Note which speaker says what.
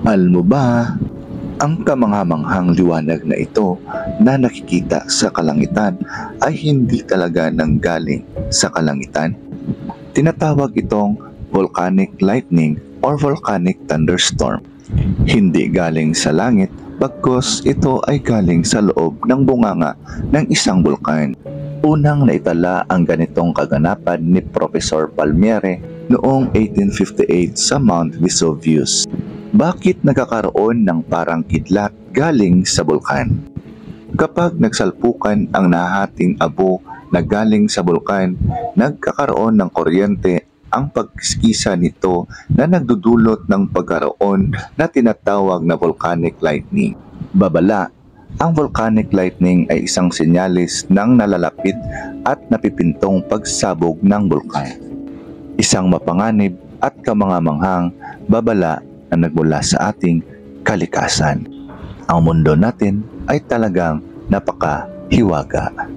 Speaker 1: Alam mo ba, ang kamanghamanghang liwanag na ito na nakikita sa kalangitan ay hindi talaga nanggaling sa kalangitan. Tinatawag itong volcanic lightning or volcanic thunderstorm. Hindi galing sa langit, bagkus ito ay galing sa loob ng bunganga ng isang bulkan. Unang naitala ang ganitong kaganapan ni Professor Palmieri noong 1858 sa Mount Vesuvius. Bakit nagkakaroon ng parang kidlat galing sa bulkan? Kapag nagsalpukan ang nahating abo na galing sa bulkan, nagkakaroon ng kuryente ang pagkiskisa nito na nagdudulot ng pagkaroon na tinatawag na volcanic lightning. Babala, ang volcanic lightning ay isang senyalis ng nalalapit at napipintong pagsabog ng bulkan. Isang mapanganib at kamangamanghang babala na nagmula sa ating kalikasan. Ang mundo natin ay talagang napakahiwaga.